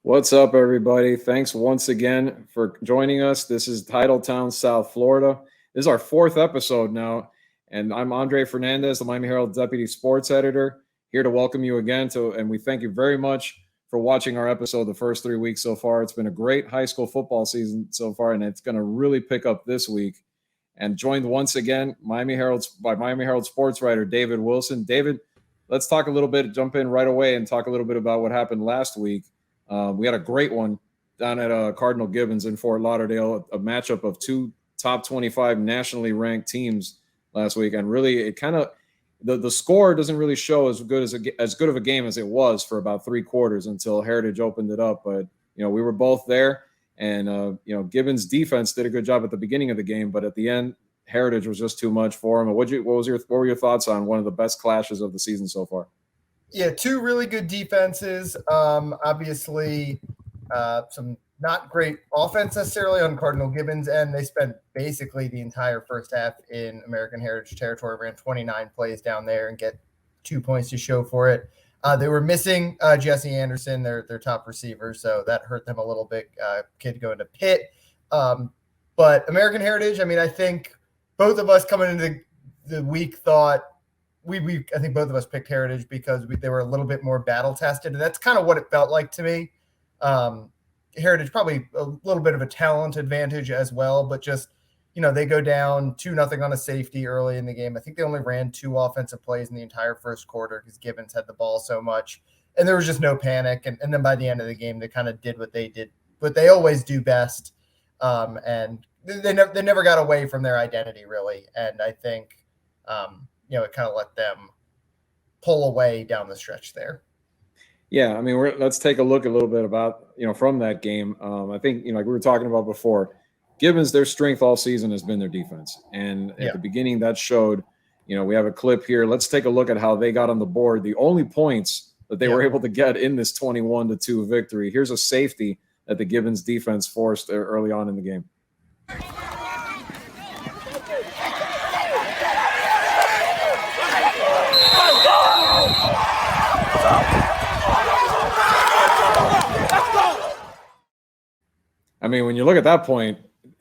What's up, everybody? Thanks once again for joining us. This is Titletown South Florida. This is our fourth episode now, and I'm Andre Fernandez, the Miami Herald Deputy Sports Editor, here to welcome you again. And we thank you very much for watching our episode the first 3 weeks so far. It's been a great high school football season so far, and it's going to really pick up this week. And joined once again by Miami Herald sports writer David Wilson. David, let's talk a little bit, jump in right away and talk a little bit about what happened last week. We had a great one down at Cardinal Gibbons in Fort Lauderdale, a matchup of two top 25 nationally ranked teams last week. And really, it kind of the score doesn't really show as good of a game as it was for about 3 quarters until Heritage opened it up. But we were both there, and Gibbons' defense did a good job at the beginning of the game, but at the end, Heritage was just too much for him. What were your thoughts on one of the best clashes of the season so far? Yeah, 2 really good defenses. Obviously, some not great offense necessarily on Cardinal Gibbons, and they spent basically the entire first half in American Heritage territory, ran 29 plays down there and get 2 points to show for it. They were missing Jesse Anderson, their top receiver, so that hurt them a little bit. Kid going to Pitt. But American Heritage, I think both of us coming into the week thought – I think both of us picked Heritage because they were a little bit more battle tested, and that's kind of what it felt like to me. Heritage probably a little bit of a talent advantage as well, but just they go down 2-0 on a safety early in the game. I think they only ran 2 offensive plays in the entire first quarter because Gibbons had the ball so much, and there was just no panic. And then by the end of the game, they kind of did what they always do best, and they never got away from their identity really. And I think. It kind of let them pull away down the stretch there. Yeah, let's take a look a little bit about, from that game. I think, like we were talking about before, Gibbons, their strength all season has been their defense. And at the beginning that showed, we have a clip here. Let's take a look at how they got on the board. The only points that they were able to get in this 21-2 victory. Here's a safety that the Gibbons defense forced early on in the game. When you look at that point,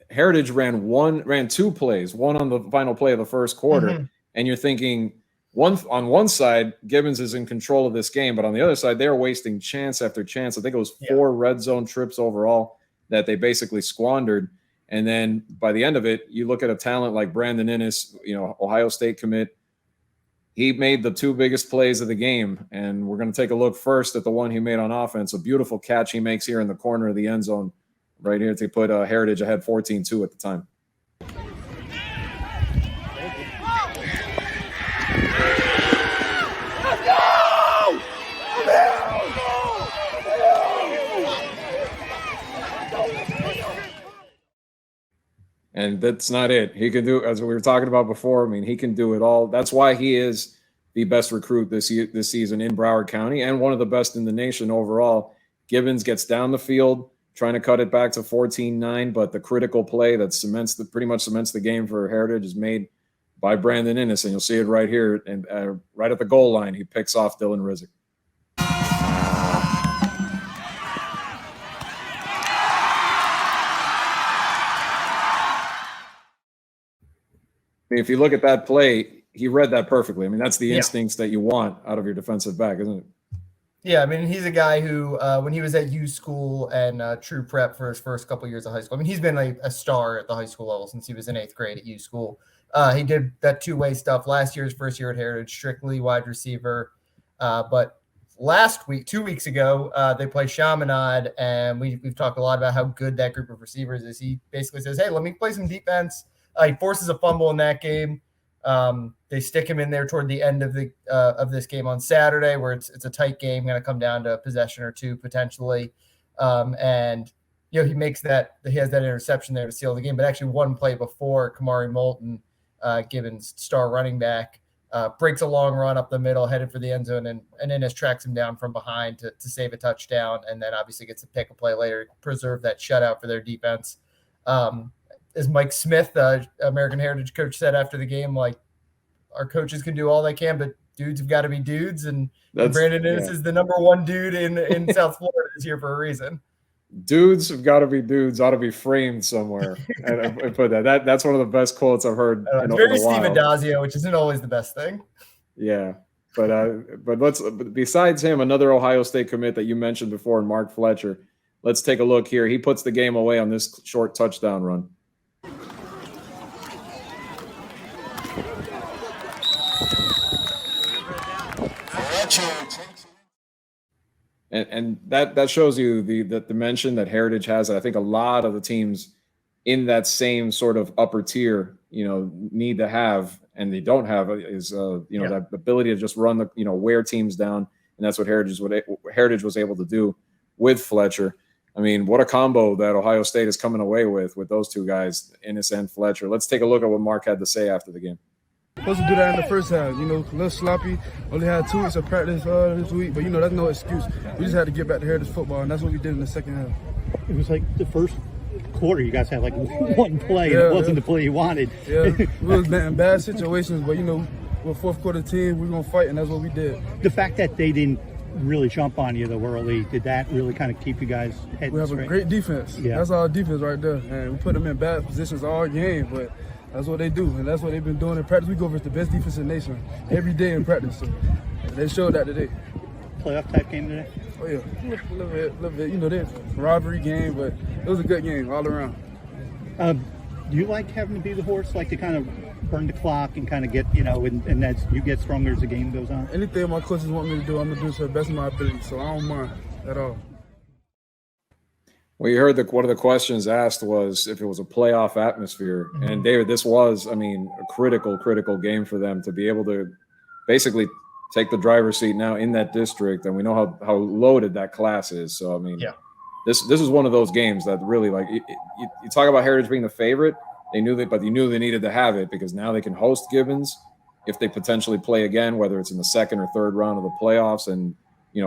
Heritage ran 2 plays, one on the final play of the first quarter, and you're thinking on one side, Gibbons is in control of this game, but on the other side, they're wasting chance after chance. I think it was 4 red zone trips overall that they basically squandered. And then by the end of it, you look at a talent like Brandon Inniss, Ohio State commit. He made the 2 biggest plays of the game, and we're going to take a look first at the one he made on offense, a beautiful catch he makes here in the corner of the end zone right here to put Heritage ahead 14-2 at the time. And that's not it. He can do, as we were talking about before, he can do it all. That's why he is the best recruit this season in Broward County and one of the best in the nation overall. Gibbons gets down the field, trying to cut it back to 14-9, but the critical play that pretty much cements the game for Heritage is made by Brandon Inniss, and you'll see it right here. And right at the goal line, he picks off Dylan Rizek. If you look at that play, he read that perfectly. That's the instincts that you want out of your defensive back, isn't it? Yeah, he's a guy who, when he was at U School and True Prep for his first couple of years of high school, he's been a star at the high school level since he was in 8th grade at U School. He did that 2-way stuff last year's first year at Heritage, strictly wide receiver. But last week, 2 weeks ago, they played Chaminade, and we've talked a lot about how good that group of receivers is. He basically says, hey, let me play some defense. He forces a fumble in that game. They stick him in there toward the end of this game on Saturday, where it's a tight game, going to come down to a possession or 2 potentially. And he makes that. He has that interception there to seal the game. But actually, one play before, Kamari Moulton, Gibbons' star running back, breaks a long run up the middle, headed for the end zone, and Inniss tracks him down from behind to save a touchdown, and then obviously gets a pick a play later to preserve that shutout for their defense. As Mike Smith, American Heritage coach, said after the game, our coaches can do all they can, but dudes have got to be dudes, and Brandon Inniss is the number one dude in South Florida this year for a reason. Dudes have got to be dudes, ought to be framed somewhere. And I put that's one of the best quotes I've heard. It's very Steve Adazio, which isn't always the best thing. Yeah. But besides him, another Ohio State commit that you mentioned before, Mark Fletcher. Let's take a look here. He puts the game away on this short touchdown run. And that shows you the dimension that Heritage has. I think a lot of the teams in that same sort of upper tier, need to have, and they don't have, is that ability to just run wear teams down, and that's what Heritage was able to do with Fletcher. I mean, what a combo that Ohio State is coming away with those two guys, Inniss and Fletcher. Let's take a look at what Mark had to say after the game. Supposed to do that in the first half, a little sloppy. Only had 2 weeks of practice this week, but that's no excuse. We just had to get back to Heritage football, and that's what we did in the second half. It was like the first quarter, you guys had like one play, and it wasn't the play you wanted. Yeah, we was in bad situations, but we're a fourth quarter team. We're gonna fight, and that's what we did. The fact that they didn't really jump on you though early, did that really kind of keep you guys heading We have straight? A great defense. Yeah, that's our defense right there, and we put them in bad positions all game, but that's what they do, and that's what they've been doing in practice. We go versus the best defense in the nation every day in practice. So they showed that today. Playoff type game today? Oh yeah, a little bit. They're a rivalry game, but it was a good game all around. Do you like having to be the horse, like to kind of burn the clock and kind of get, and as you get stronger as the game goes on? Anything my coaches want me to do, I'm gonna do to the best of my ability. So I don't mind at all. Well, you heard one of the questions asked was if it was a playoff atmosphere. Mm-hmm. And David, this was, a critical game for them to be able to basically take the driver's seat now in that district. And we know how loaded that class is. So, this is one of those games that really, you talk about Heritage being the favorite. They knew that, but they knew they needed to have it because now they can host Gibbons if they potentially play again, whether it's in the second or third round of the playoffs, and,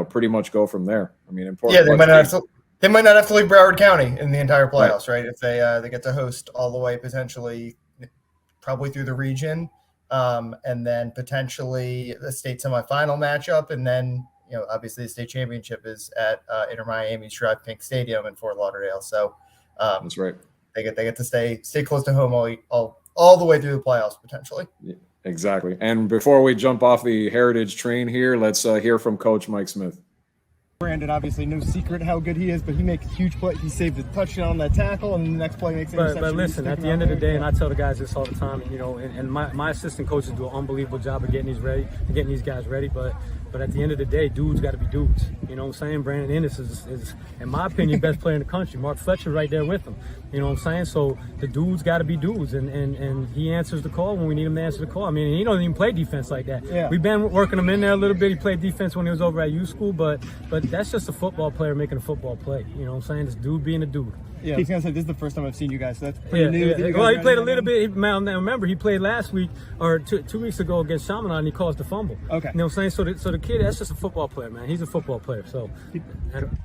pretty much go from there. Important. Yeah, they might not have to leave Broward County in the entire playoffs, right? If they get to host all the way potentially, probably through the region, and then potentially the state semifinal matchup, and then obviously the state championship is at Inter Miami's Drive Pink Stadium in Fort Lauderdale. So that's right. They get to stay close to home all the way through the playoffs potentially. Yeah, exactly. And before we jump off the Heritage train here, let's hear from Coach Mike Smith. Brandon, obviously, no secret how good he is, but he makes a huge play. He saved a touchdown on that tackle, and the next play makes an interception. But listen, at the end of the day, and I tell the guys this all the time, and my assistant coaches do an unbelievable job of getting these guys ready. But at the end of the day, dudes got to be dudes. You know what I'm saying? Brandon Inniss is, in my opinion, best player in the country. Mark Fletcher right there with him. You know what I'm saying? So the dudes got to be dudes, and he answers the call when we need him to answer the call. He doesn't even play defense like that. Yeah. We've been working him in there a little bit. He played defense when he was over at U School, but that's just a football player making a football play. You know what I'm saying? This dude being a dude. Yeah, he's gonna say this is the first time I've seen you guys, so that's pretty new. Yeah. Well, he played a little bit. Remember, he played last week or 2 weeks ago against Chaminade, and he caused the fumble. Okay. You know what I'm saying? So the kid, that's just a football player, man. He's a football player. So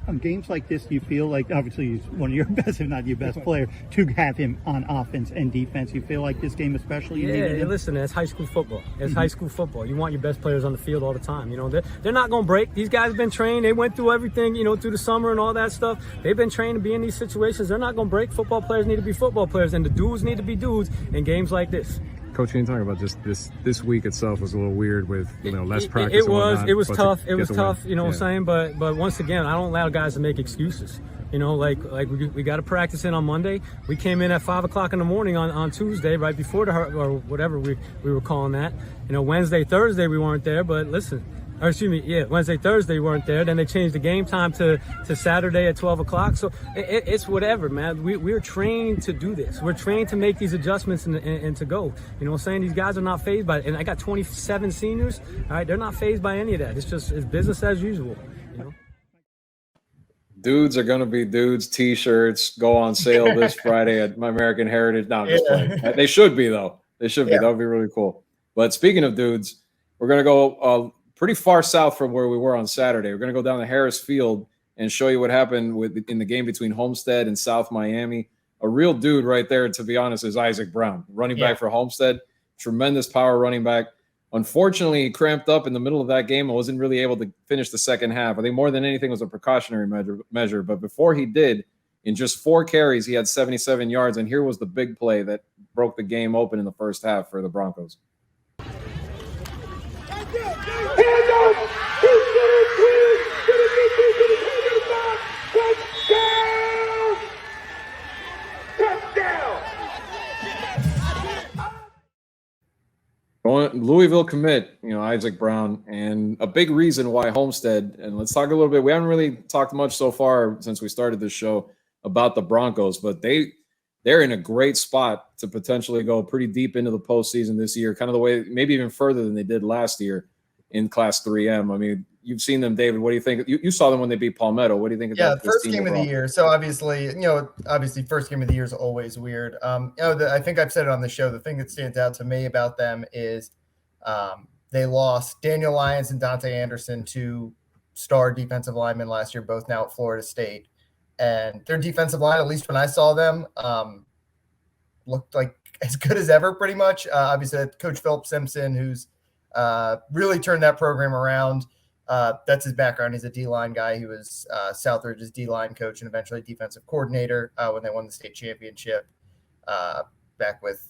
on games like this, do you feel like, obviously he's one of your best, if not your best player, to have him on offense and defense? You feel like this game especially? Yeah, listen, it's high school football. It's high school football. You want your best players on the field all the time. They're not going to break. These guys have been trained. They went through everything, through the summer and all that stuff. They've been trained to be in these situations. They're not going to break. Football players need to be football players, and the dudes need to be dudes in games like this. Coach, can you talk about just this week itself was a little weird with less practice? It was tough. It was tough. You know what I'm saying? But once again, I don't allow guys to make excuses. Like we got to practice in on Monday. We came in at 5 o'clock in the morning on Tuesday, right before or whatever we were calling that. Wednesday, Thursday we weren't there. But listen. Wednesday, Thursday weren't there. Then they changed the game time to Saturday at 12 o'clock. So it's whatever, man. We're trained to do this. We're trained to make these adjustments and to go. You know what I'm saying? These guys are not fazed by it. And I got 27 seniors. All right, they're not fazed by any of that. It's business as usual. Dudes are going to be dudes. T-shirts go on sale this Friday at My American Heritage. No, I'm just playing. They should be, though. They should be. That would be really cool. But speaking of dudes, we're going to go pretty far south from where we were on Saturday. We're going to go down to Harris Field and show you what happened in the game between Homestead and South Miami. A real dude right there, to be honest, is Isaac Brown, running back for Homestead. Tremendous power running back. Unfortunately, he cramped up in the middle of that game and wasn't really able to finish the second half. I think more than anything was a precautionary measure. But before he did, in just 4 carries, he had 77 yards. And here was the big play that broke the game open in the first half for the Broncos. Louisville commit, Isaac Brown, and a big reason why Homestead, and let's talk a little bit. We haven't really talked much so far since we started this show about the Broncos, but they're in a great spot to potentially go pretty deep into the postseason this year, kind of the way, maybe even further than they did last year in Class 3M. I mean, you've seen them, David. What do you think? You saw them when they beat Palmetto. What do you think of that? Yeah, first game of the year. So obviously, first game of the year is always weird. I think I've said it on the show. The thing that stands out to me about them is they lost Daniel Lyons and Dante Anderson, 2 star defensive linemen last year, both now at Florida State. And their defensive line, at least when I saw them, looked like as good as ever, pretty much. Obviously, Coach Phillip Simpson, who's really turned that program around. That's his background. He's a D-line guy. He was Southridge's D-line coach and eventually defensive coordinator when they won the state championship back with,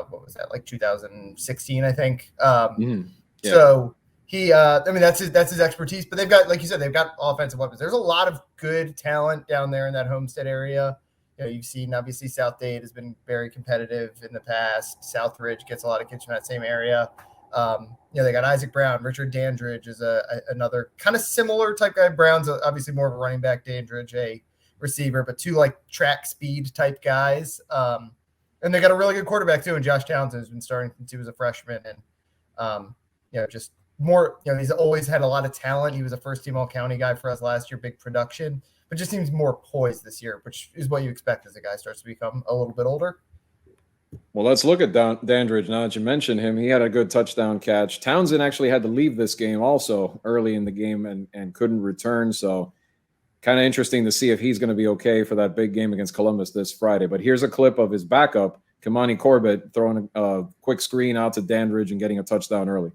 what was that, like 2016, I think. Yeah. So he, that's his expertise. But they've got, like you said, they've got offensive weapons. There's a lot of good talent down there in that Homestead area. You've seen, obviously, South Dade has been very competitive in the past. Southridge gets a lot of kids from that same area. They got Isaac Brown. Richard Dandridge is another kind of similar type guy. Brown's obviously more of a running back, Dandridge a receiver, but 2 like track speed type guys. And they got a really good quarterback too, and Josh Townsend has been starting since he was a freshman. And just more, he's always had a lot of talent. He was a first-team All-County guy for us last year, big production, but just seems more poised this year, which is what you expect as a guy starts to become a little bit older. Well, let's look at Dandridge. Now that you mentioned him, he had a good touchdown catch. Townsend actually had to leave this game also early in the game and couldn't return. So kind of interesting to see if he's going to be okay for that big game against Columbus this Friday. But here's a clip of his backup, Kamani Corbett, throwing a quick screen out to Dandridge and getting a touchdown early.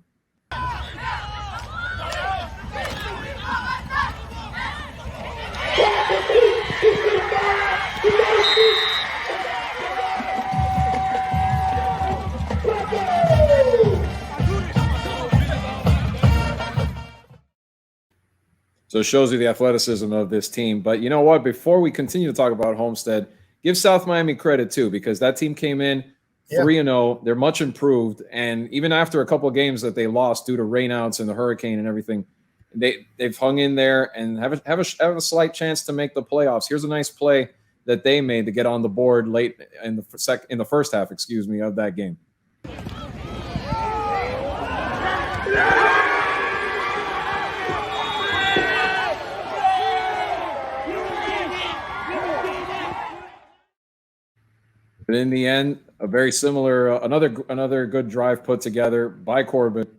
So it shows you the athleticism of this team. But you know what? Before we continue to talk about Homestead, give South Miami credit too, because that team came in 3-0. They're much improved. And even after a couple of games that they lost due to rainouts and the hurricane and everything, they've hung in there and have a slight chance to make the playoffs. Here's a nice play that they made to get on the board late in the first half, of that game. But in the end, a very similar, another good drive put together by Corbett,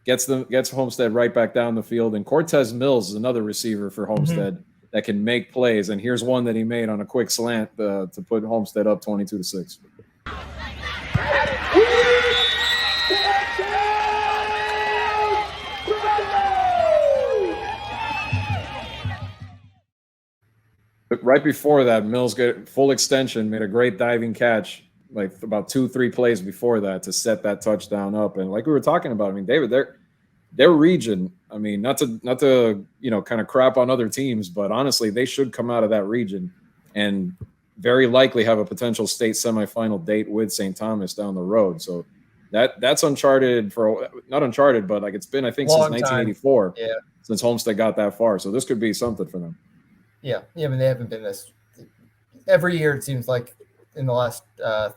gets Homestead right back down the field. And Cortez Mills is another receiver for Homestead that can make plays. And here's one that he made on a quick slant to put Homestead up 22-6. But right before that, Mills got full extension, made a great diving catch, like about 2-3 plays before that to set that touchdown up. And like we were talking about, I mean, David, their region, I mean, not to kind of crap on other teams, but honestly, they should come out of that region and very likely have a potential state semifinal date with St. Thomas down the road. So that's uncharted not uncharted, but like it's been, I think, since 1984 since Homestead got that far. So this could be something for them. Yeah. I mean, they haven't been this every year. It seems like in the last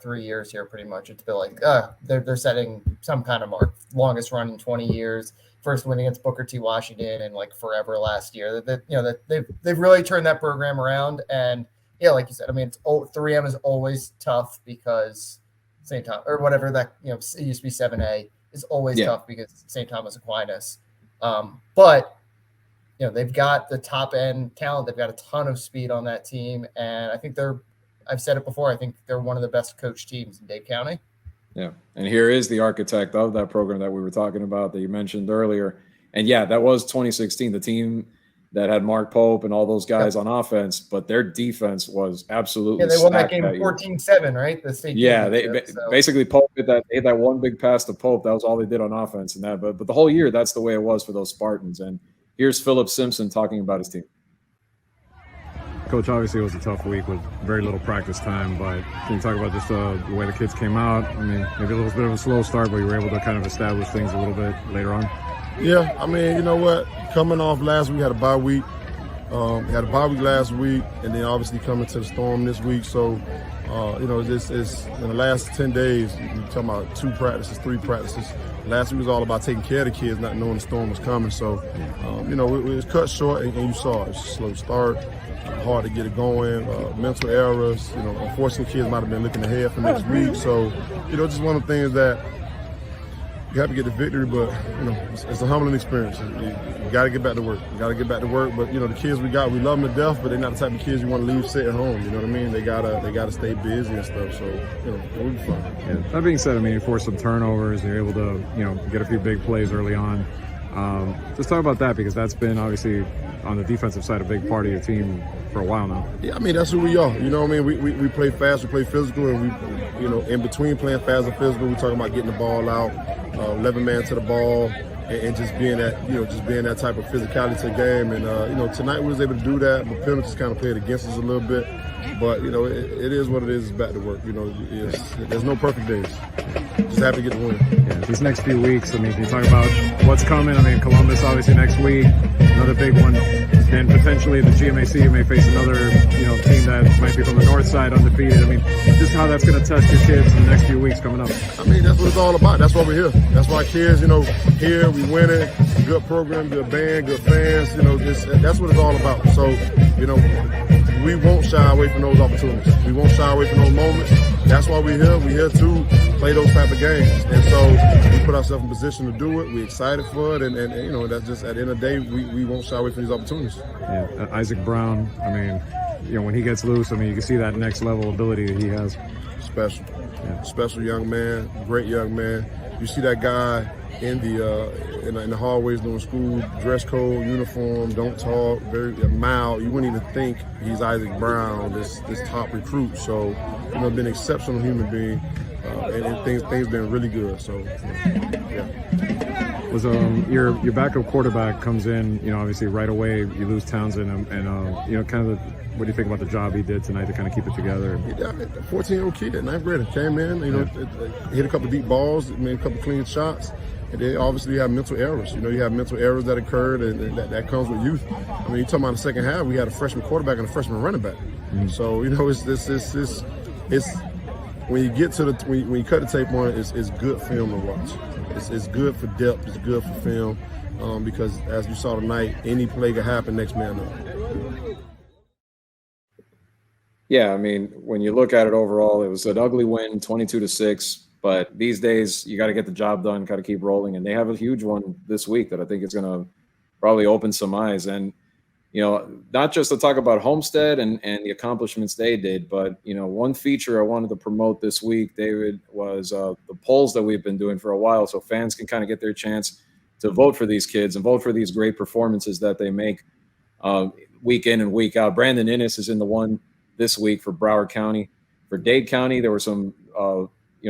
3 years here, pretty much, it's been like they're setting some kind of mark. Longest run in 20 years. First win against Booker T. Washington and like forever last year. They've really turned that program around. And yeah, like you said, I mean, 3M is always tough because St. Thomas or whatever that it used to be 7A is always tough because St. Thomas Aquinas. But they've got the top end talent. They've got a ton of speed on that team. And I think I've said it before, I think they're one of the best coached teams in Dade County. Yeah. And here is the architect of that program that we were talking about that you mentioned earlier. And yeah, that was 2016, the team that had Mark Pope and all those guys on offense, but their defense was absolutely they won that game year. 14-7, right? The state Basically Pope they had that one big pass to Pope. That was all they did on offense, and that. But the whole year, that's the way it was for those Spartans. And here's Phillip Simpson talking about his team. Coach, obviously it was a tough week with very little practice time, but can you talk about just the way the kids came out? I mean, maybe a little bit of a slow start, but you were able to kind of establish things a little bit later on. Yeah, I mean, you know what? Coming off last week, had a bye week. Had a bye week last week, and then obviously coming to the Storm this week. So, you know, it's in the last 10 days, you're talking about 2 practices, 3 practices. Last week was all about taking care of the kids, not knowing the Storm was coming. So, you know, it was cut short, and you saw it. It's a slow start, hard to get it going, mental errors. You know, unfortunately, kids might have been looking ahead for next week. So, you know, just one of the things that you have to get the victory, but, you know, it's a humbling experience. You got to get back to work. You got to get back to work. But, you know, the kids we got, we love them to death, but they're not the type of kids you want to leave sit at home. You know what I mean? They gotta stay busy and stuff. So, you know, we'll be fine. Yeah. That being said, I mean, you forced some turnovers. You're able to, you know, get a few big plays early on. Just talk about that, because that's been obviously on the defensive side a big part of your team for a while now. Yeah, I mean, that's who we are. You know what I mean? We play fast, we play physical, and we, you know, in between playing fast and physical, we're talking about getting the ball out, 11 man to the ball, and just being that, you know, just being that type of physicality to the game. And, you know, tonight we was able to do that, but penalties kind of played against us a little bit. But, you know, it is what it is. It's back to work. You know, there's no perfect days. Just happy to get the win. Yeah, these next few weeks, I mean, can you talk about what's coming? I mean, Columbus obviously next week, another big one. And potentially the GMAC, you may face another, you know, team that might be from the north side undefeated. I mean, just how that's going to test your kids in the next few weeks coming up. I mean, that's what it's all about. That's why we're here. That's why kids, you know, here we win it. Good program, good band, good fans. You know, that's what it's all about. So, you know, we won't shy away from those opportunities. We won't shy away from those moments. That's why we're here. We're here to play those type of games. And so we put ourselves in position to do it. We're excited for it. And you know, that's just at the end of the day, we won't shy away from these opportunities. Yeah, Isaac Brown, I mean, you know, when he gets loose, I mean, you can see that next level ability that he has. Special. Yeah. Special young man, great young man. You see that guy in the hallways doing school, dress code, uniform, don't talk, very mild. You wouldn't even think he's Isaac Brown, this top recruit. So, you know, been an exceptional human being, and things been really good. So, yeah. Was your backup quarterback comes in, you know, obviously right away you lose Townsend, and you know, kind of what do you think about the job he did tonight to kind of keep it together? Yeah, 14-year-old kid, 9th grader, came in, you know, hit a couple of deep balls, made a couple of clean shots. And then obviously you have mental errors. You know, you have mental errors that occurred, and that comes with youth. I mean, you're talking about the second half, we had a freshman quarterback and a freshman running back. Mm-hmm. So, you know, it's when you get to when you cut the tape on it, it's good film to watch. It's good for depth. It's good for film, because as you saw tonight, any play could happen next man up. Yeah, I mean, when you look at it overall, it was an ugly win, 22-6. But these days, you got to get the job done, got to keep rolling. And they have a huge one this week that I think is going to probably open some eyes. And, you know, not just to talk about Homestead and the accomplishments they did, but, you know, one feature I wanted to promote this week, David, was the polls that we've been doing for a while, so fans can kind of get their chance to vote for these kids and vote for these great performances that they make week in and week out. Brandon Inniss is in the one this week for Broward County. For Dade County, there were some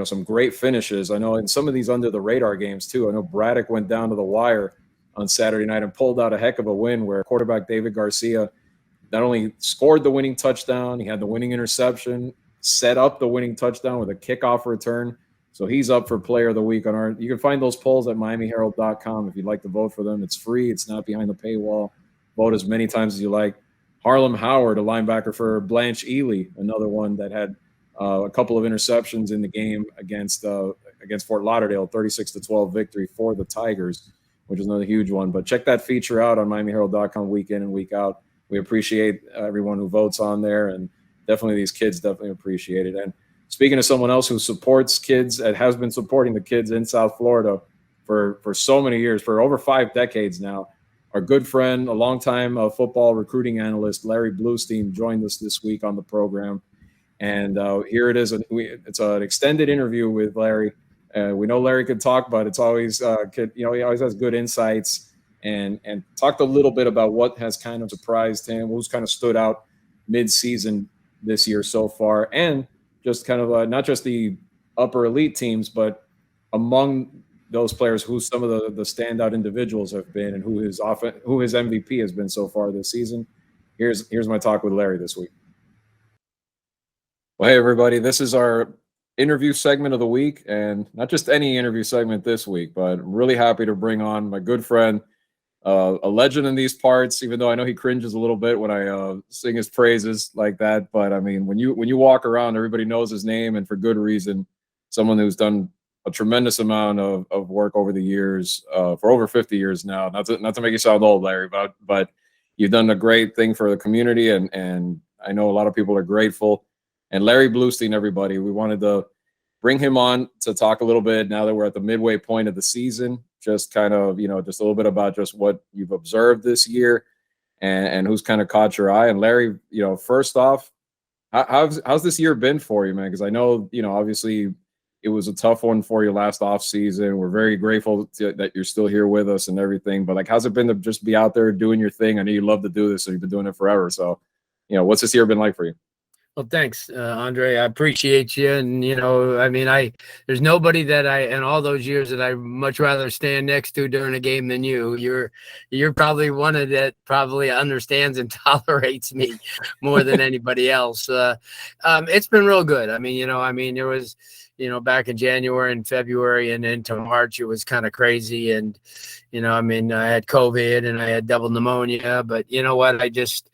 some great finishes. I know in some of these under the radar games too. I know Braddock went down to the wire on Saturday night and pulled out a heck of a win where quarterback David Garcia not only scored the winning touchdown, he had the winning interception, set up the winning touchdown with a kickoff return. So he's up for player of the week you can find those polls at miamiherald.com if you'd like to vote for them. It's free. It's not behind the paywall. Vote as many times as you like. Harlem Howard, a linebacker for Blanche Ely, another one that had a couple of interceptions in the game against Fort Lauderdale, 36-12 victory for the Tigers, which is another huge one. But check that feature out on MiamiHerald.com week in and week out. We appreciate everyone who votes on there, and definitely these kids definitely appreciate it. And speaking of someone else who supports kids and has been supporting the kids in South Florida for so many years, for over 5 decades now, our good friend, a longtime football recruiting analyst, Larry Blustein, joined us this week on the program. And here it is. It's an extended interview with Larry We know Larry could talk, but it's always, he always has good insights, and talked a little bit about what has kind of surprised him, who's kind of stood out mid-season this year so far, and just kind of not just the upper elite teams, but among those players, who some of the standout individuals have been, and who his MVP has been so far this season. Here's my talk with Larry this week. Well, hey everybody, this is our interview segment of the week, and not just any interview segment this week, but I'm really happy to bring on my good friend, a legend in these parts, even though I know he cringes a little bit when I sing his praises like that. But I mean, when you walk around, everybody knows his name, and for good reason. Someone who's done a tremendous amount of work over the years, for over 50 years now. Not to make you sound old, Larry, but you've done a great thing for the community, and I know a lot of people are grateful. And Larry Blustein, everybody, we wanted to bring him on to talk a little bit now that we're at the midway point of the season, just kind of, just a little bit about just what you've observed this year, and who's kind of caught your eye. And Larry, first off, how's this year been for you, man? Because I know, obviously it was a tough one for you last off season. We're very grateful that you're still here with us and everything, but like, how's it been to just be out there doing your thing? I know you love to do this, so you've been doing it forever. So, what's this year been like for you? Well, thanks, Andre. I appreciate you. And, there's nobody that in all those years that I much rather stand next to during a game than you. You're probably one of that probably understands and tolerates me more than anybody else. It's been real good. There was, back in January and February and into March, it was kind of crazy. And, I had COVID and I had double pneumonia, but you know what? I just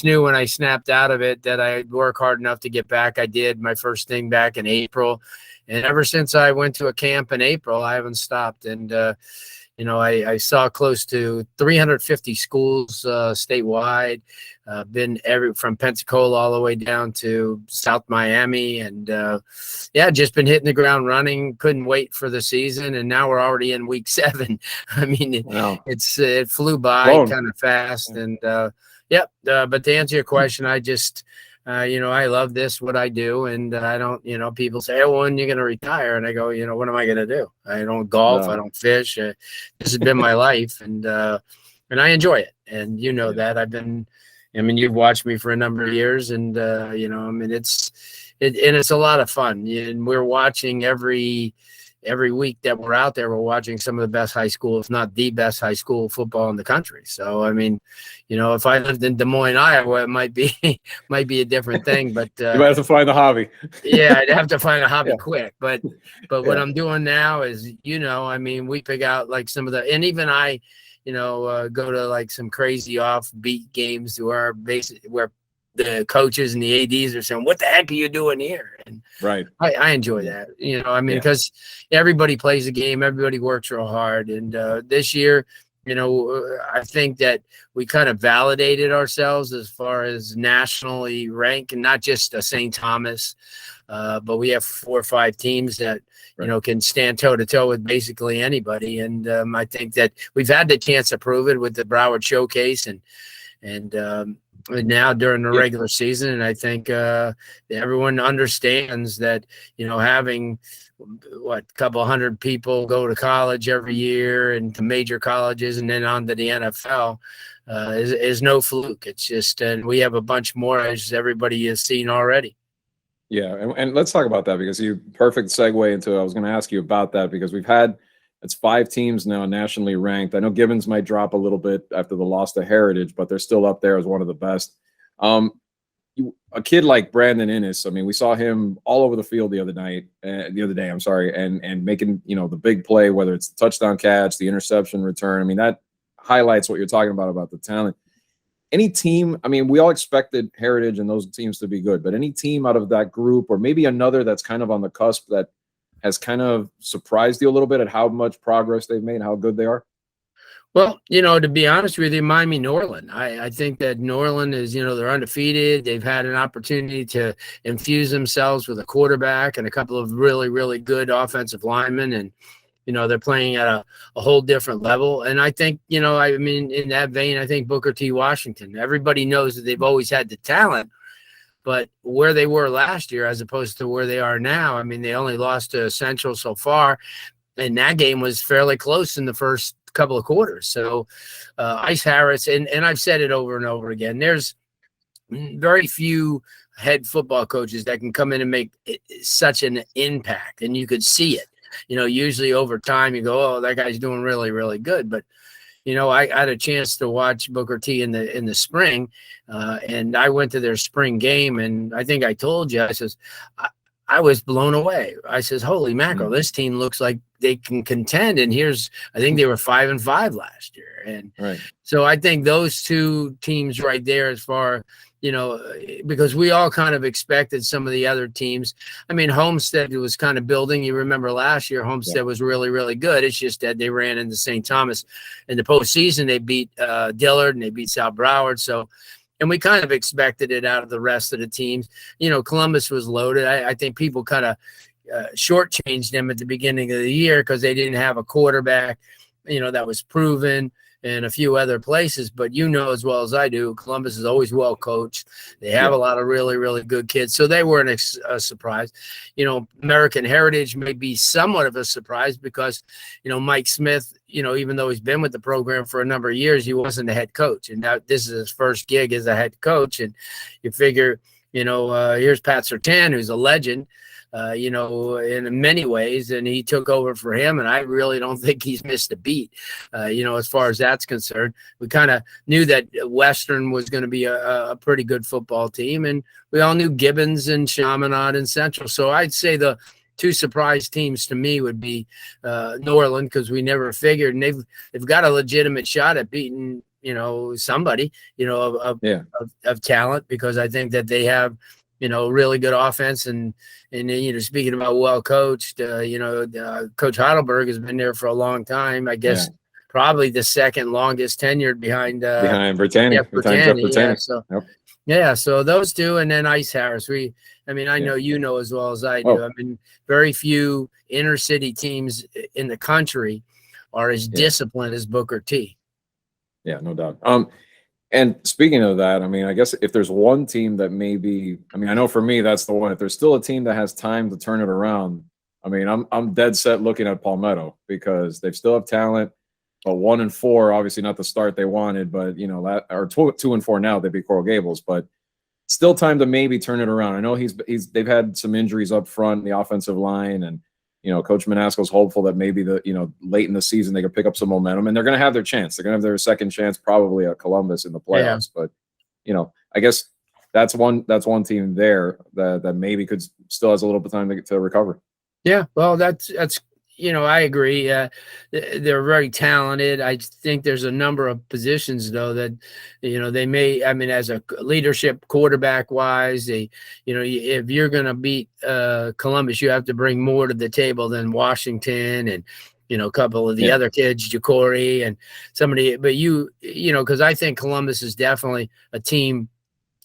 knew when I snapped out of it that I'd work hard enough to get back. I did my first thing back in April. And ever since I went to a camp in April, I haven't stopped. And, I saw close to 350 schools statewide, been from Pensacola all the way down to South Miami. And just been hitting the ground running. Couldn't wait for the season. And now we're already in week 7. It flew by kind of fast. And but to answer your question, I just, I love what I do. And I don't, people say, oh, when you're going to retire? And I go, what am I going to do? I don't golf. I don't fish. This has been my life. And I enjoy it. And that you've watched me for a number of years, and it's a lot of fun. And we're watching every week that we're out there, we're watching some of the best high school, if not the best high school football in the country. So, if I lived in Des Moines, Iowa, it might be a different thing, but you might have to find a hobby. Yeah, I'd have to find a hobby quick. But what I'm doing now is, we pick out like some of and even I, go to like some crazy offbeat games where the coaches and the ADs are saying, what the heck are you doing here? And right. I enjoy that, because everybody plays a game, everybody works real hard. And this year, I think that we kind of validated ourselves as far as nationally ranked, and not just a St. Thomas, but we have 4 or 5 teams that, can stand toe to toe with basically anybody. And I think that we've had the chance to prove it with the Broward Showcase and now during the regular season. And I think everyone understands that, having a couple hundred people go to college every year and to major colleges and then on to the NFL is no fluke. It's just, and we have a bunch more, as everybody has seen already. Yeah. And let's talk about that, because perfect segue into, I was going to ask you about that, because it's 5 teams now nationally ranked. I know Gibbons might drop a little bit after the loss to Heritage, but they're still up there as one of the best. A kid like Brandon Inniss, we saw him all over the field the other day, and making, the big play, whether it's the touchdown catch, the interception return. That highlights what you're talking about the talent. Any team, we all expected Heritage and those teams to be good, but any team out of that group, or maybe another that's kind of on the cusp, that has kind of surprised you a little bit at how much progress they've made and how good they are? Well, to be honest with you, Miami Norland. I think that Norland is, they're undefeated. They've had an opportunity to infuse themselves with a quarterback and a couple of really, really good offensive linemen. And, they're playing at a whole different level. And I think, in that vein, I think Booker T. Washington, everybody knows that they've always had the talent. but where they were last year as opposed to where they are now, I mean, they only lost to Central so far, and that game was fairly close in the first couple of quarters. So Ice Harris, and I've said it over and over again, there's very few head football coaches that can come in and make such an impact, and you could see it. Usually over time you go, oh, that guy's doing really, really good. But I had a chance to watch Booker T in the spring, and I went to their spring game, and I think I told you, I says, I was blown away. I says, holy mackerel, this team looks like they can contend. And I think they were 5-5 last year. And so I think those two teams right there, as far, because we all kind of expected some of the other teams. I mean, Homestead was kind of building. You remember last year, Homestead was really, really good. It's just that they ran into St. Thomas in the postseason. They beat Dillard and they beat South Broward. So, and we kind of expected it out of the rest of the teams. Columbus was loaded. I think people kind of shortchanged them at the beginning of the year because they didn't have a quarterback, that was proven, and a few other places. But as well as I do, Columbus is always well coached. They have a lot of really, really good kids. So they weren't a surprise. American Heritage may be somewhat of a surprise because, Mike Smith, even though he's been with the program for a number of years, he wasn't the head coach. And now this is his first gig as a head coach. And you figure, here's Pat Surtain, who's a legend, in many ways, and he took over for him, and I really don't think he's missed a beat, as far as that's concerned. We kind of knew that Western was going to be a pretty good football team, and we all knew Gibbons and Chaminade and Central. So I'd say the two surprise teams to me would be Norland, because we never figured, and they've got a legitimate shot at beating somebody of talent, because I think that they have really good offense, and speaking about well coached, Coach Heidelberg has been there for a long time. I guess probably the second longest tenured behind Britannia. So those two, and then Ice Harris. I know as well as I do. I mean, very few inner city teams in the country are as disciplined as Booker T. Yeah, no doubt. And speaking of that, I mean, I guess if there's one team that maybe, I know for me, that's the one. If there's still a team that has time to turn it around, I'm dead set looking at Palmetto, because they still have talent. But 1-4, obviously not the start they wanted, but or 2-4 now, they beat Coral Gables, but still time to maybe turn it around. I know they've had some injuries up front in the offensive line, and Coach Manasco's hopeful that maybe late in the season they could pick up some momentum, and they're going to have their chance. They're going to have their second chance, probably at Columbus in the playoffs. But I guess that's one team there that maybe still has a little bit of time to recover. Yeah, well, that's I agree. They're very talented. I think there's a number of positions, though, that, they may, as a leadership quarterback wise, if you're going to beat Columbus, you have to bring more to the table than Washington and, a couple of the other kids, Jacory and somebody. But because I think Columbus is definitely a team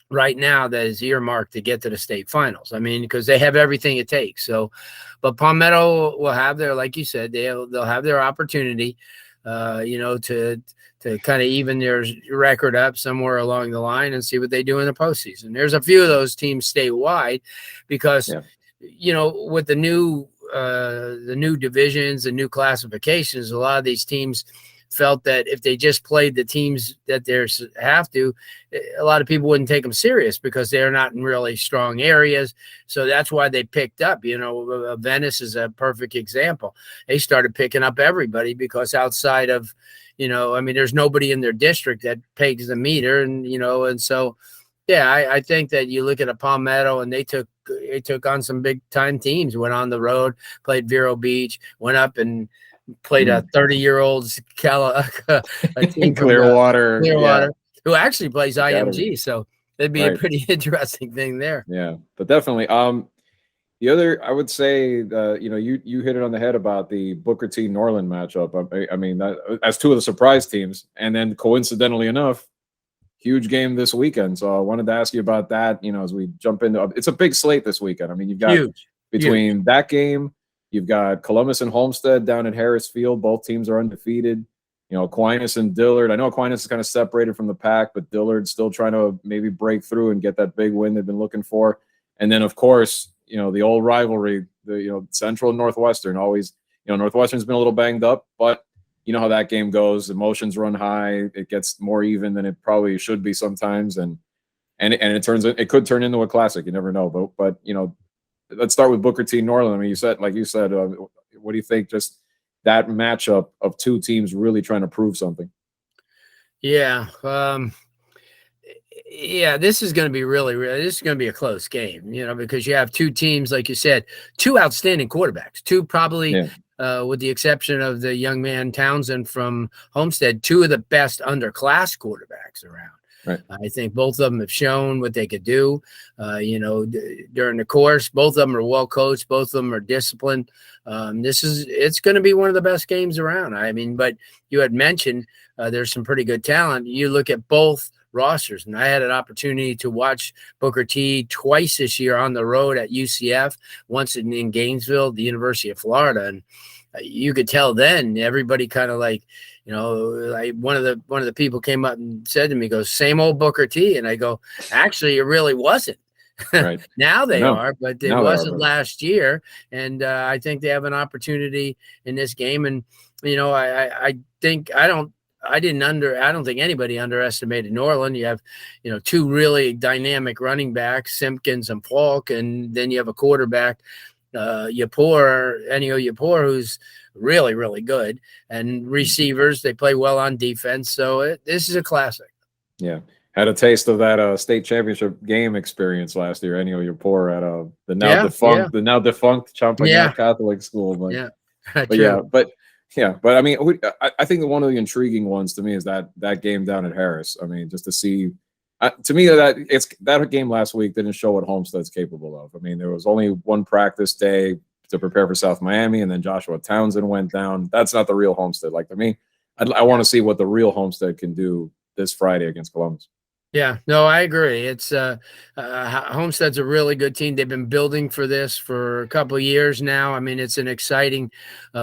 right now that is earmarked to get to the state finals. Because they have everything it takes. So, but Palmetto will have their, like you said, they'll have their opportunity, to kind of even their record up somewhere along the line and see what they do in the postseason. There's a few of those teams statewide, because with the new divisions and new classifications, a lot of these teams felt that if they just played the teams that they have to, a lot of people wouldn't take them serious because they're not in really strong areas. So that's why they picked up, Venice is a perfect example. They started picking up everybody because outside of, there's nobody in their district that pegs the meter, and so, I think that you look at a Palmetto, and they took on some big time teams, went on the road, played Vero Beach, went up and played a 30-year-old Clearwater, who actually plays IMG. So that'd be a pretty interesting thing there. Yeah, but definitely. The other, I would say, you hit it on the head about the Booker T Norland matchup. As two of the surprise teams, and then coincidentally enough, huge game this weekend. So I wanted to ask you about that. As we jump into, it's a big slate this weekend. You've got between that game. You've got Columbus and Homestead down at Harris Field. Both teams are undefeated. Aquinas and Dillard. I know Aquinas is kind of separated from the pack, but Dillard's still trying to maybe break through and get that big win they've been looking for. And then, of course, the old rivalry, Central and Northwestern always, Northwestern's been a little banged up, but you know how that game goes. Emotions run high. It gets more even than it probably should be sometimes. And it could turn into a classic. You never know. But let's start with Booker T. Norland. I mean, you said, what do you think? Just that matchup of two teams really trying to prove something. Yeah. This is going to be this is going to be a close game, because you have two teams, like you said, two outstanding quarterbacks, two probably, with the exception of the young man Townsend from Homestead, two of the best underclass quarterbacks around. Right. I think both of them have shown what they could do, during the course. Both of them are well coached. Both of them are disciplined. It's going to be one of the best games around. I mean, but you had mentioned there's some pretty good talent. You look at both rosters, and I had an opportunity to watch Booker T twice this year on the road at UCF, once in Gainesville, the University of Florida, and you could tell then everybody kind of like, one of the people came up and said to me, goes, same old Booker T. And I go, actually, it really wasn't. Right. Now they are, but it wasn't last year. And I think they have an opportunity in this game. And, I don't think anybody underestimated Norland. You have, two really dynamic running backs, Simpkins and Falk. And then you have a quarterback, Yapor, who's really, really good, and receivers. They play well on defense. So this is a classic. Yeah. Had a taste of that state championship game experience last year. Ennio Yapor at the now defunct Champagnat Catholic school. But, but I mean, I think one of the intriguing ones to me is that game down at Harris. I mean, just to see, to me, that game last week didn't show what Homestead's capable of. I mean, there was only one practice day to prepare for South Miami, and then Joshua Townsend went down. That's not the real Homestead. Like, to me, I want to see what the real Homestead can do this Friday against Columbus. Yeah, no, I agree. It's Homestead's a really good team. They've been building for this for a couple of years now. I mean, it's an exciting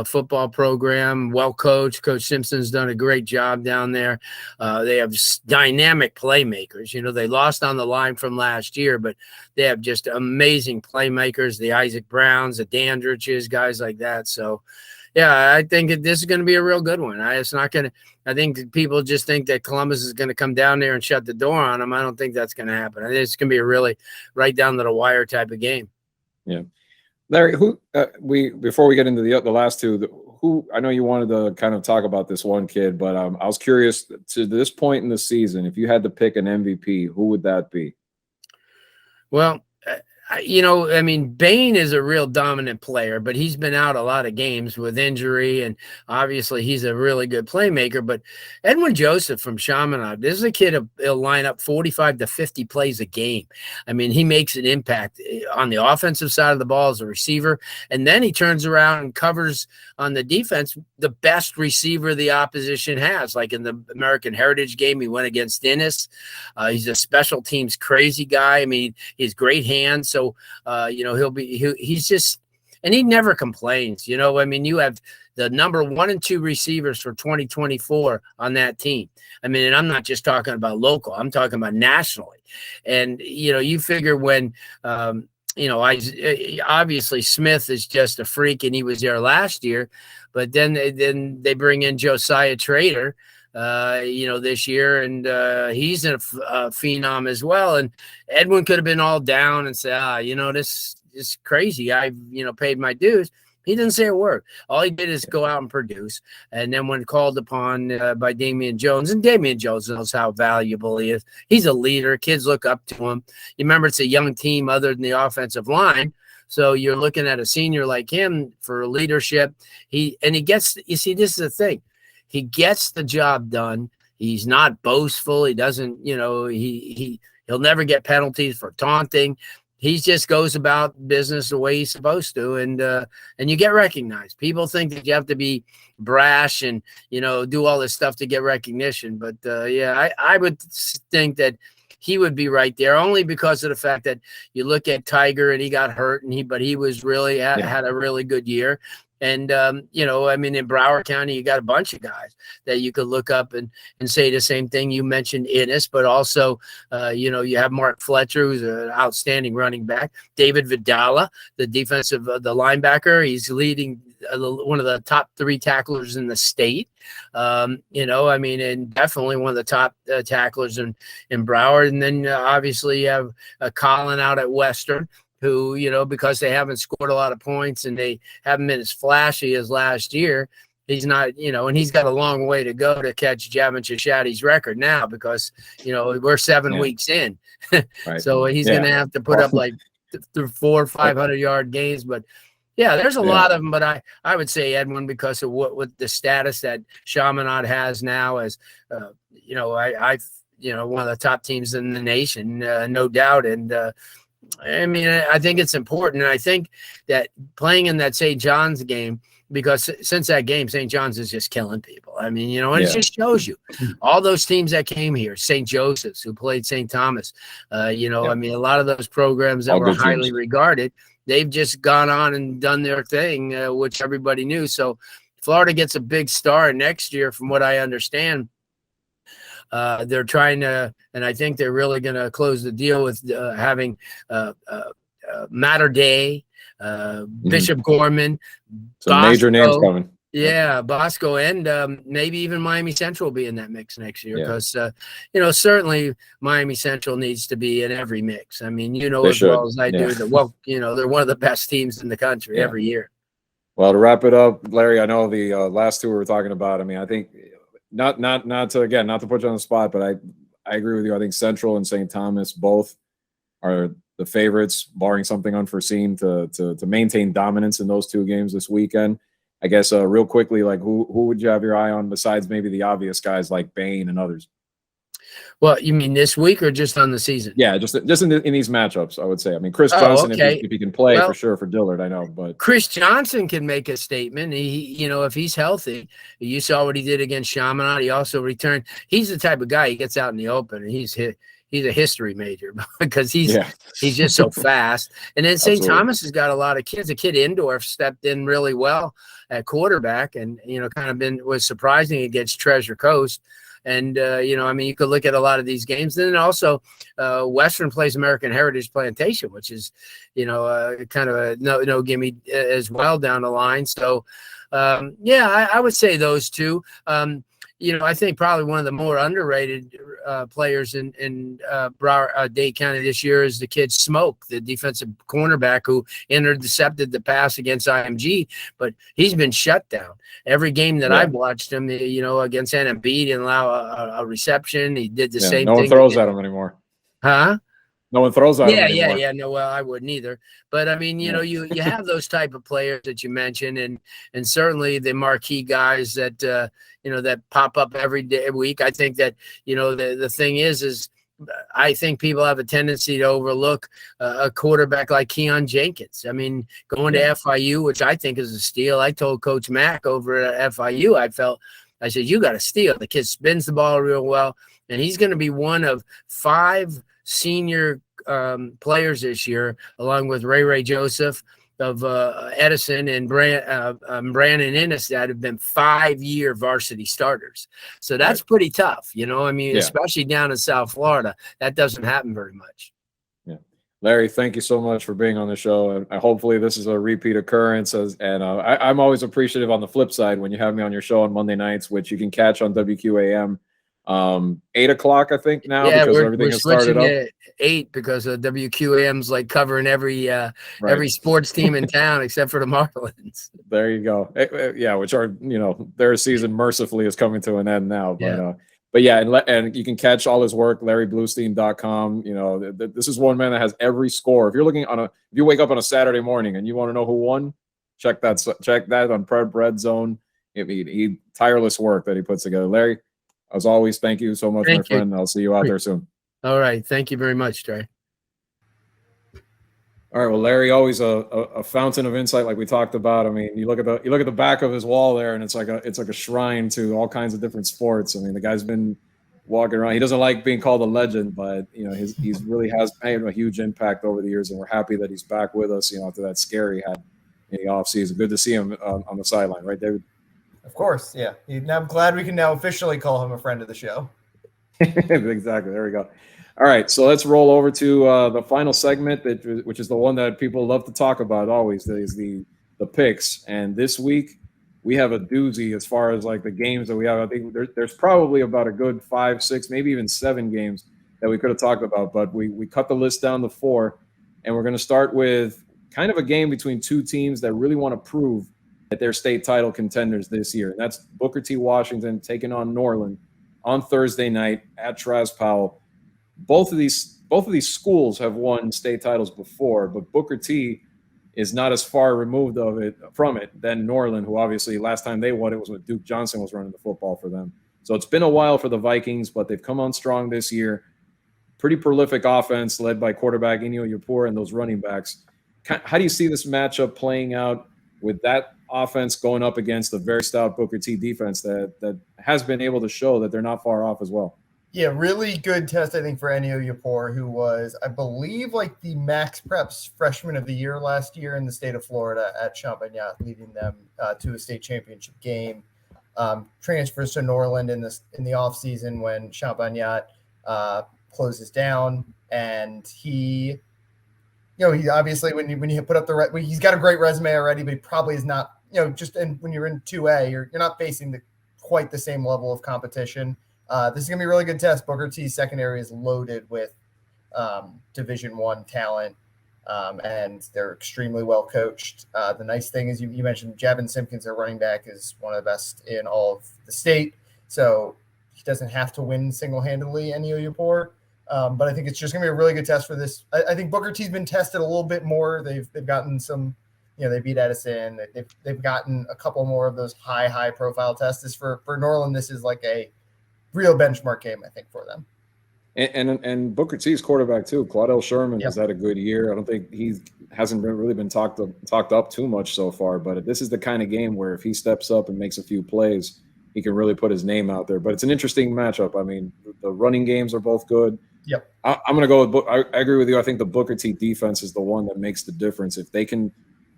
football program, well coached. Coach Simpson's done a great job down there. They have dynamic playmakers. They lost on the line from last year, but they have just amazing playmakers, the Isaac Browns, the Dandridges, guys like that. So, yeah, I think this is going to be a real good one. I think people just think that Columbus is going to come down there and shut the door on them. I don't think that's going to happen. I think it's going to be a really right down to the wire type of game. Yeah. Larry, before we get into the last two, I know you wanted to kind of talk about this one kid, but I was curious, to this point in the season, if you had to pick an MVP, who would that be? Well, Bain is a real dominant player, but he's been out a lot of games with injury, and obviously he's a really good playmaker. But Edwin Joseph from Chaminade, this is a kid who'll line up 45 to 50 plays a game. I mean, he makes an impact on the offensive side of the ball as a receiver, and then he turns around and covers on the defense the best receiver the opposition has. Like in the American Heritage game, he went against Inniss. He's a special teams crazy guy. I mean, he has great hands. So, he's just, and he never complains. You have the number 1 and 2 receivers for 2024 on that team. I mean, and I'm not just talking about local, I'm talking about nationally. And, you figure when, obviously Smith is just a freak, and he was there last year, but then they bring in Josiah Trader, this year, and he's a phenom as well. And Edwin could have been all down and say, this is crazy. I've, paid my dues. He didn't say a word. All he did is go out and produce. And then when called upon by Damian Jones, and Damian Jones knows how valuable he is. He's a leader. Kids look up to him. You remember, it's a young team other than the offensive line. So you're looking at a senior like him for leadership. He gets, this is the thing. He gets the job done. He's not boastful. He doesn't, he'll never get penalties for taunting. He just goes about business the way he's supposed to, and you get recognized. People think that you have to be brash and do all this stuff to get recognition. But I would think that he would be right there, only because of the fact that you look at Tiger, and he got hurt, but he was really had a really good year. And, you know, I mean, in Broward County, you got a bunch of guys that you could look up and say the same thing. You mentioned Inniss, but also, you know, you have Mark Fletcher, who's an outstanding running back. David Vidala, the defensive, the linebacker. He's leading one of the top 3 tacklers in the state. You know, I mean, and definitely one of the top tacklers in Broward. And then obviously you have Colin out at Western, who, you know, because they haven't scored a lot of points and they haven't been as flashy as last year, he's not, you know, and he's got a long way to go to catch Javin Chishati's record now because, you know, we're 7 weeks in. Right. So he's going to have to put up like 400 or 500 yard games. But yeah, there's a lot of them. But I would say, Edwin, because of what the status that Chaminade has now as, you know, you know, one of the top teams in the nation, no doubt. And, I mean, I think it's important. And I think that playing in that St. John's game, because since that game, St. John's is just killing people. I mean, you know, and it just shows you all those teams that came here, St. Joseph's, who played St. Thomas, you know, I mean, a lot of those programs that all were highly regarded, they've just gone on and done their thing, which everybody knew. So Florida gets a big star next year, from what I understand. They're trying to, and I think they're really going to close the deal with having Matter Day, Bishop Gorman, some major names coming. Yeah, Bosco, and maybe even Miami Central will be in that mix next year because, you know, certainly Miami Central needs to be in every mix. I mean, you know, They as should. well as I do that. Well, you know, they're one of the best teams in the country every year. Well, to wrap it up, Larry, I know the last 2 we were talking about. I mean, I think not to put you on the spot, but I agree with you. I think Central and St. Thomas both are the favorites, barring something unforeseen, to maintain dominance in those 2 games this weekend. I guess real quickly, like who would you have your eye on besides maybe the obvious guys like Bain and others? Well, you mean this week or just on the season? Yeah, just in these matchups, I would say. I mean, Chris Johnson, if he can play for sure for Dillard, I know. But Chris Johnson can make a statement. He, you know, if he's healthy, you saw what he did against Chaminade. He also returned. He's the type of guy, he gets out in the open and he's a history major because he's just so fast. And then St. Thomas has got a lot of kids. The kid Indorf stepped in really well at quarterback, and you know, kind of was surprising against Treasure Coast. And, you know, I mean, you could look at a lot of these games. And then also Western plays American Heritage Plantation, which is, you know, kind of a no gimme as well down the line. So, yeah, I would say those 2. You know, I think probably one of the more underrated players in Broward, Dade County this year is the kid Smoke, the defensive cornerback who intercepted the pass against IMG, but he's been shut down. Every game that I've watched him, you know, against NMB, he didn't allow a reception. He did the same thing. No one throws at him anymore. Huh? No one throws at him anymore. Yeah. No, well, I wouldn't either. But I mean, you know, you have those type of players that you mentioned, and certainly the marquee guys that you know, that pop up every week. I think that, you know, the thing is I think people have a tendency to overlook a quarterback like Keon Jenkins. I mean, going to FIU, which I think is a steal. I told Coach Mack over at FIU, I said, you got to steal. The kid spins the ball real well, and he's going to be one of 5 senior players this year, along with Ray Joseph of Edison and Brandon Inniss, that have been 5-year varsity starters. So that's pretty tough, you know. I mean, especially down in South Florida, that doesn't happen very much. Yeah, Larry, thank you so much for being on the show, and hopefully this is a repeat occurrence. I'm always appreciative on the flip side when you have me on your show on Monday nights, which you can catch on WQAM. 8 o'clock, I think now, because everything has started up. 8 because WQAM's like covering every sports team in town except for the Marlins. There you go. Yeah, which are, you know, their season mercifully is coming to an end now. But yeah, and you can catch all his work, LarryBlustein.com. You know, this is one man that has every score. If you're looking if you wake up on a Saturday morning and you want to know who won, check that on Prep Red Zone. He tireless work that he puts together. Larry, as always, thank you so much, my friend. I'll see you out there soon. All right. Thank you very much, Trey. All right. Well, Larry, always a fountain of insight, like we talked about. I mean, you look at the back of his wall there, and it's like a shrine to all kinds of different sports. I mean, the guy's been walking around. He doesn't like being called a legend, but you know, he's really has made a huge impact over the years, and we're happy that he's back with us. You know, after that scare he had in the offseason. Good to see him on the sideline, right, David? Of course, yeah. I'm glad we can now officially call him a friend of the show. Exactly. There we go. All right, so let's roll over to the final segment, which is the one that people love to talk about always, is the picks. And this week we have a doozy as far as like the games that we have. I think there's probably about a good 5, 6, maybe even 7 games that we could have talked about, but we cut the list down to 4, and we're going to start with kind of a game between two teams that really want to prove that they're state title contenders this year. And that's Booker T. Washington taking on Norland on Thursday night at Traz Powell. Both of these schools have won state titles before, but Booker T is not as far removed from it than Norland, who obviously last time they won it was when Duke Johnson was running the football for them. So it's been a while for the Vikings, but they've come on strong this year. Pretty prolific offense led by quarterback Inyo Yapur and those running backs. How do you see this matchup playing out with that offense going up against a very stout Booker T defense that has been able to show that they're not far off as well? Yeah, really good test, I think, for Inyo Yapur, who was, I believe, like the Max Preps freshman of the year last year in the state of Florida at Champagnat, leading them to a state championship game. Transfers to Norland in the offseason when Champagnat closes down, and he obviously when you put up he's got a great resume already, but he probably is not, when you're in 2A, you're not facing quite the same level of competition. This is gonna be a really good test. Booker T's secondary is loaded with Division I talent, and they're extremely well coached. The nice thing is you mentioned Javin Simpkins, their running back, is one of the best in all of the state, so he doesn't have to win single-handedly. Inyo Yapur. But I think it's just going to be a really good test for this. I think Booker T's been tested a little bit more. They've gotten some, they beat Edison. They've gotten a couple more of those high profile tests. For Norland, this is like a real benchmark game, I think, for them. And Booker T's quarterback too, Claudel Sherman, has had a good year. I don't think he hasn't really been talked up too much so far. But this is the kind of game where if he steps up and makes a few plays, he can really put his name out there. But it's an interesting matchup. I mean, the running games are both good. Yep. I'm going to go with I agree with you. I think the Booker T defense is the one that makes the difference. If they can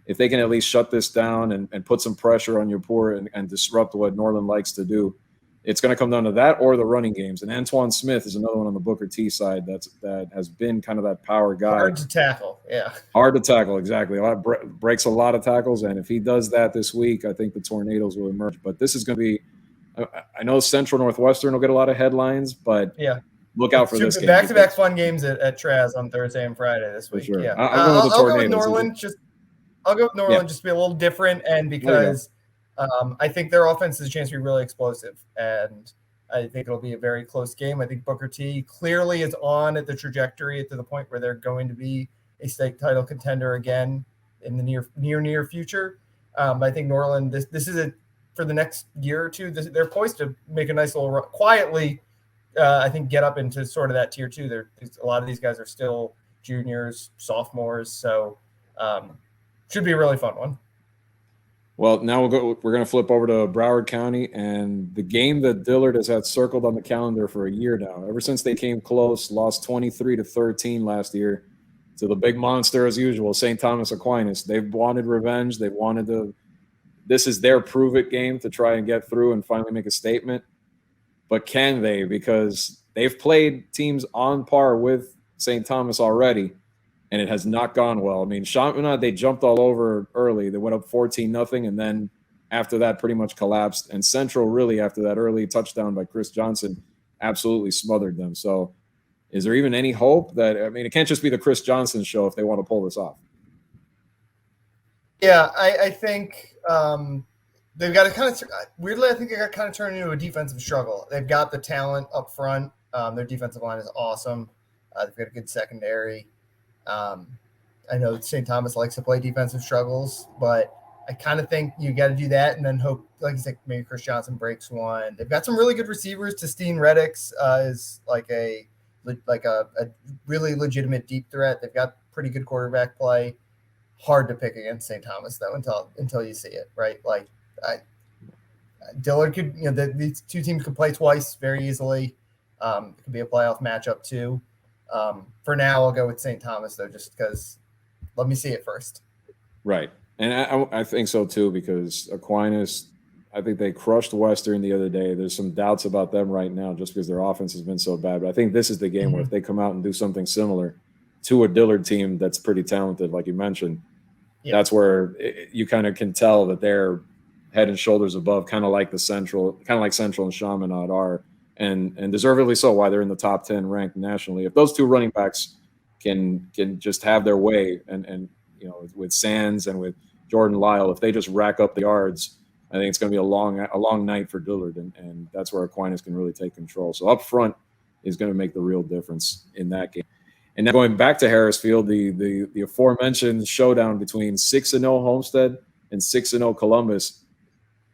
at least shut this down and put some pressure on Yapur and disrupt what Norland likes to do, it's going to come down to that or the running games. And Antoine Smith is another one on the Booker T side that has been kind of that power guy. Hard to tackle, yeah. Hard to tackle, exactly. Breaks a lot of tackles, and if he does that this week, I think the Tornadoes will emerge. But this is going to be – I know Central Northwestern will get a lot of headlines, but yeah. Look out for this game. Back-to-back fun games at Traz on Thursday and Friday this week. Sure. Yeah, I'll go with Norland. Just to be a little different, and because I think their offense has a chance to be really explosive, and I think it'll be a very close game. I think Booker T clearly is on at the trajectory to the point where they're going to be a state title contender again in the near future. I think Norland, this is for the next year or two. They're poised to make a nice little run quietly. I think get up into sort of that tier 2. A lot of these guys are still juniors, sophomores, so should be a really fun one. Well, now we're going to flip over to Broward County, and the game that Dillard has had circled on the calendar for a year now. Ever since they came close, lost 23-13 last year to the big monster as usual, St. Thomas Aquinas. They've wanted revenge. They wanted to. This is their prove it game to try and get through and finally make a statement. But can they? Because they've played teams on par with St. Thomas already, and it has not gone well. I mean, Champagnat, they jumped all over early. They went up 14-0, and then after that pretty much collapsed. And Central really, after that early touchdown by Chris Johnson, absolutely smothered them. So is there even any hope that – I mean, it can't just be the Chris Johnson show if they want to pull this off. Yeah, I think they've got to kind of – weirdly, I think they got kind of turned into a defensive struggle. They've got the talent up front. Their defensive line is awesome. They've got a good secondary. I know St. Thomas likes to play defensive struggles, but I kind of think you got to do that and then hope, like you said, maybe Chris Johnson breaks one. They've got some really good receivers. Testine Reddix is like a really legitimate deep threat. They've got pretty good quarterback play. Hard to pick against St. Thomas though until you see it, right? Like Dillard could, these two teams could play twice very easily. It could be a playoff matchup too. For now, I'll go with St. Thomas though, just because let me see it first. Right. And I think so too, because Aquinas, I think they crushed Western the other day. There's some doubts about them right now just because their offense has been so bad. But I think this is the game where if they come out and do something similar to a Dillard team that's pretty talented, like you mentioned, that's where you kind of can tell that they're head and shoulders above, kind of like Central and Chaminade are, and deservedly so, why they're in the top 10 ranked nationally. If those two running backs can just have their way, and you know, with Sands and with Jordan Lyle, if they just rack up the yards, I think it's going to be a long night for Dillard, and that's where Aquinas can really take control. So up front is going to make the real difference in that game. And now going back to Harrisfield, the aforementioned showdown between 6-0 Homestead and 6-0 Columbus,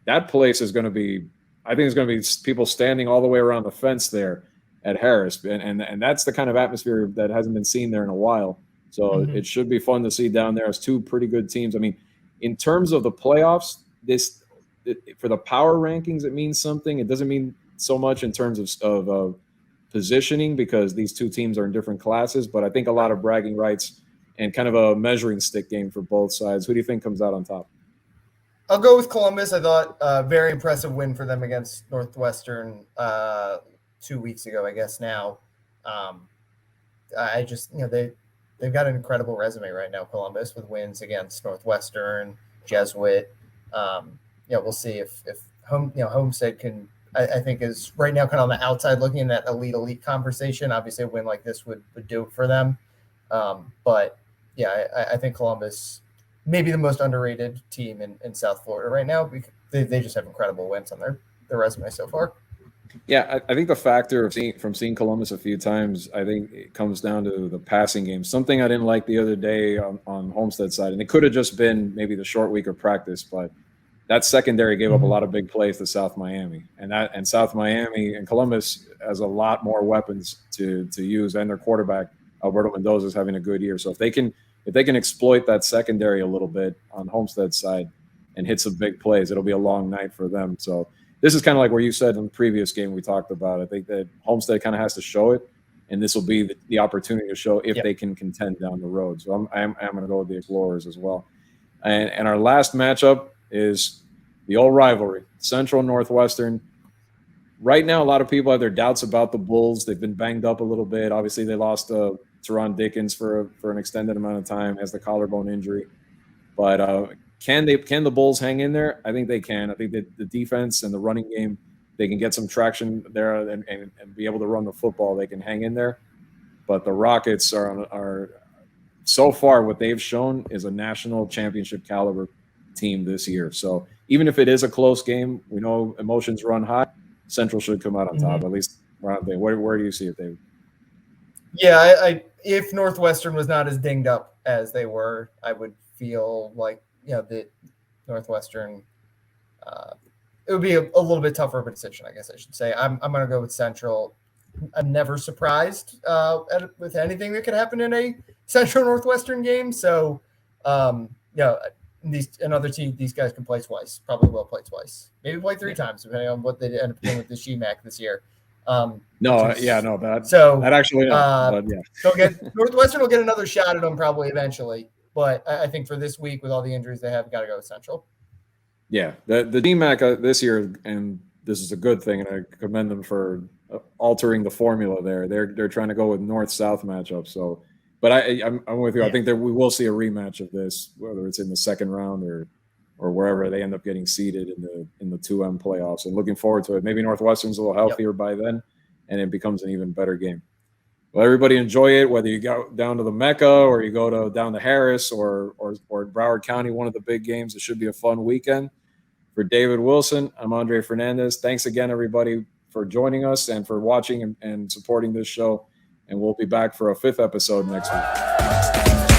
that place is going to be, I think there's going to be people standing all the way around the fence there at Harris, and that's the kind of atmosphere that hasn't been seen there in a while. So it should be fun to see down there as two pretty good teams. I mean, in terms of the playoffs, for the power rankings, it means something. It doesn't mean so much in terms of positioning, because these two teams are in different classes. But I think a lot of bragging rights and kind of a measuring stick game for both sides. Who do you think comes out on top? I'll go with Columbus. I thought a very impressive win for them against Northwestern 2 weeks ago, I guess now. I just, they've got an incredible resume right now, Columbus, with wins against Northwestern, Jesuit. We'll see if Homestead can, I think, is right now kind of on the outside looking in that elite conversation. Obviously a win like this would do it for them. But yeah, I think Columbus may be the most underrated team in South Florida right now, because they just have incredible wins on their resume so far. Yeah, I think the factor of seeing Columbus a few times, I think it comes down to the passing game. Something I didn't like the other day on Homestead side, and it could have just been maybe the short week of practice, but that secondary gave up a lot of big plays to South Miami, and South Miami and Columbus has a lot more weapons to use, and their quarterback Alberto Mendoza is having a good year. So if they can exploit that secondary a little bit on Homestead's side and hit some big plays, it'll be a long night for them. So this is kind of like where you said in the previous game we talked about. I think that Homestead kind of has to show it, and this will be the opportunity to show if they can contend down the road. So I'm going to go with the Explorers as well. And our last matchup is the old rivalry, Central Northwestern. Right now, a lot of people have their doubts about the Bulls. They've been banged up a little bit. Obviously, they lost Teron Dickens for an extended amount of time as the collarbone injury. But can the Bulls hang in there? I think they can. I think that the defense and the running game, they can get some traction there and be able to run the football. They can hang in there. But the Rockets are so far, what they've shown is a national championship caliber team this year. So even if it is a close game, we know emotions run high. Central should come out on top, at least around there. Where do you see it, David? Yeah, if Northwestern was not as dinged up as they were, I would feel like the Northwestern. It would be a little bit tougher of a decision, I guess I should say. I'm going to go with Central. I'm never surprised with anything that could happen in a Central Northwestern game. So, another team, these guys can play twice. Probably will play twice. Maybe play three times, depending on what they end up doing with the GMAC this year. That actually, but yeah. Northwestern will get another shot at them probably eventually. But I think for this week, with all the injuries they have, got to go with Central. Yeah, the DMAC this year, and this is a good thing, and I commend them for altering the formula there. They're trying to go with north-south matchups. So, but I'm with you. Yeah. I think that we will see a rematch of this, whether it's in the second round or wherever they end up getting seeded in the 2M playoffs. And looking forward to it. Maybe Northwestern's a little healthier by then, and it becomes an even better game. Well, everybody enjoy it, whether you go down to the Mecca or you go down to Harris or Broward County, one of the big games. It should be a fun weekend. For David Wilson, I'm Andre Fernandez. Thanks again, everybody, for joining us and for watching and supporting this show. And we'll be back for a 5th episode next week.